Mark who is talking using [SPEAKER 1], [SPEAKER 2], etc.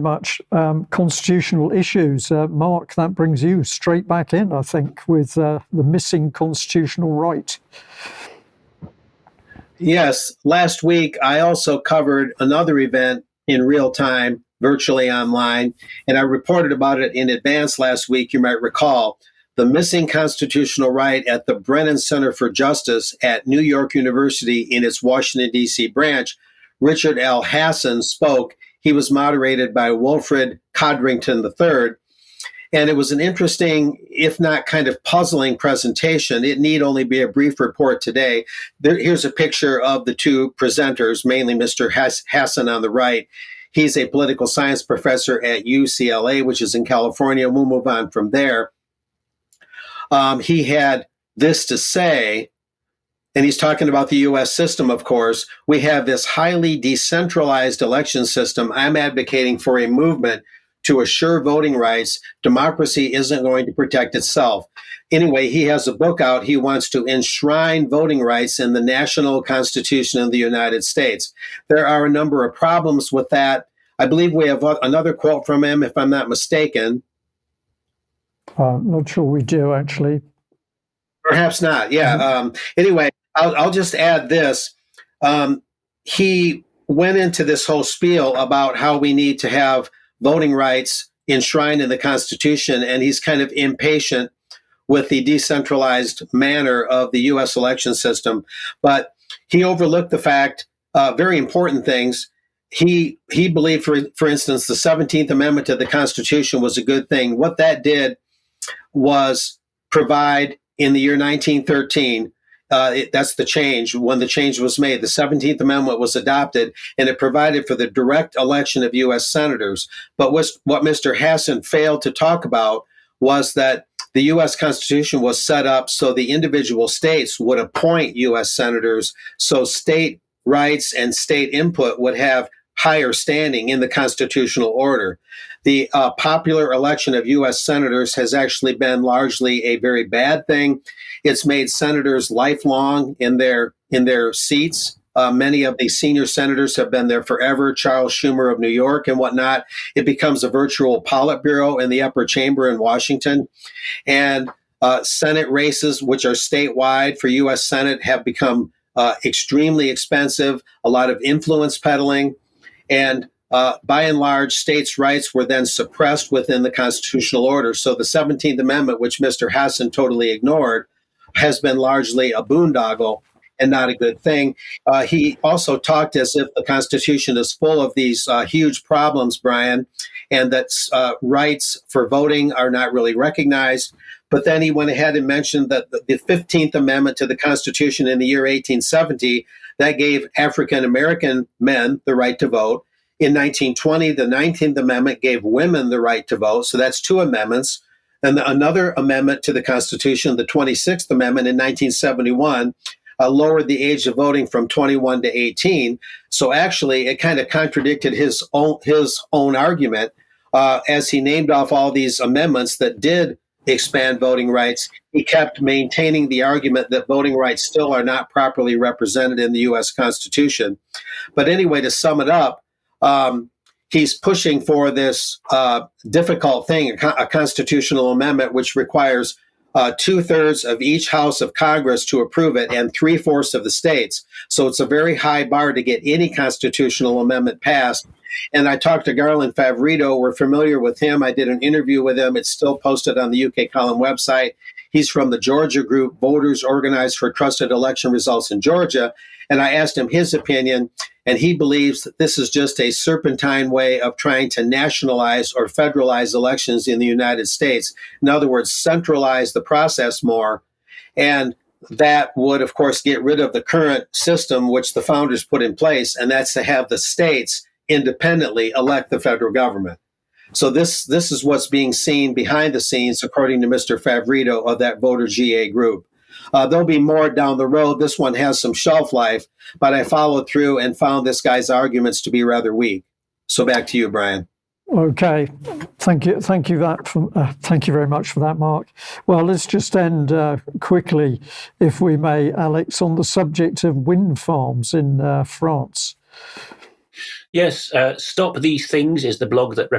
[SPEAKER 1] much constitutional issues. Mark, that brings you straight back in, I think, with the missing constitutional right.
[SPEAKER 2] Yes, last week I also covered another event in real time, virtually online, and I reported about it in advance last week, you might recall. The missing constitutional right at the Brennan Center for Justice at New York University in its Washington, D.C. branch. Richard L. Hassan spoke. He was moderated by Wilfred Codrington III. And it was an interesting, if not kind of puzzling presentation. It need only be a brief report today. Here's a picture of the two presenters, mainly Mr. Hassan on the right. He's a political science professor at UCLA, which is in California. We'll move on from there. He had this to say, and he's talking about the U.S. system, of course. We have this highly decentralized election system. I'm advocating for a movement to assure voting rights. Democracy isn't going to protect itself. Anyway, he has a book out. He wants to enshrine voting rights in the national constitution of the United States. There are a number of problems with that. I believe we have another quote from him, if I'm not mistaken.
[SPEAKER 1] Not sure we do, actually.
[SPEAKER 2] Perhaps not. Yeah. Anyway, I'll just add this. He went into this whole spiel about how we need to have voting rights enshrined in the Constitution, and he's kind of impatient with the decentralized manner of the U.S. election system. But he overlooked the fact, very important things. He believed, for instance, the 17th Amendment to the Constitution was a good thing. What that did was provide in the year 1913, that's the change. When the change was made, the 17th Amendment was adopted, and it provided for the direct election of U.S. senators. But what Mr. Hassan failed to talk about was that the U.S. Constitution was set up so the individual states would appoint U.S. senators, so state rights and state input would have higher standing in the constitutional order. The popular election of U.S. senators has actually been largely a very bad thing. It's made senators lifelong in their seats. Many of the senior senators have been there forever. Charles Schumer of New York and whatnot. It becomes a virtual Politburo in the upper chamber in Washington. And Senate races, which are statewide for U.S. Senate, have become extremely expensive, a lot of influence peddling. And by and large, states' rights were then suppressed within the constitutional order. So the 17th Amendment, which Mr. Hassan totally ignored, has been largely a boondoggle and not a good thing. He also talked as if the Constitution is full of these huge problems, Brian, and that rights for voting are not really recognized. But then he went ahead and mentioned that the 15th Amendment to the Constitution in the year 1870, that gave African-American men the right to vote. In 1920, the 19th Amendment gave women the right to vote. So that's two amendments. And another amendment to the Constitution, the 26th Amendment in 1971, lowered the age of voting from 21 to 18. So actually, it kind of contradicted his own argument as he named off all these amendments that did expand voting rights. He kept maintaining the argument that voting rights still are not properly represented in the U.S. Constitution. But anyway, to sum it up, he's pushing for this difficult thing, a constitutional amendment, which requires 2/3 of each House of Congress to approve it and 3/4 of the states. So it's a very high bar to get any constitutional amendment passed. And I talked to Garland Favorito. We're familiar with him. I did an interview with him. It's still posted on the UK Column website. He's from the Georgia group, Voters Organized for Trusted Election Results in Georgia. And I asked him his opinion, and he believes that this is just a serpentine way of trying to nationalize or federalize elections in the United States. In other words, centralize the process more. And that would, of course, get rid of the current system which the founders put in place, and that's to have the states independently elect the federal government. So this is what's being seen behind the scenes, according to Mr. Favorito of that Voter GA group. There'll be more down the road. This one has some shelf life, but I followed through and found this guy's arguments to be rather weak. So back to you, Brian.
[SPEAKER 1] Okay, thank you very much for that, Mark. Well, let's just end quickly, if we may, Alex, on the subject of wind farms in France.
[SPEAKER 3] Yes, Stop These Things is the blog that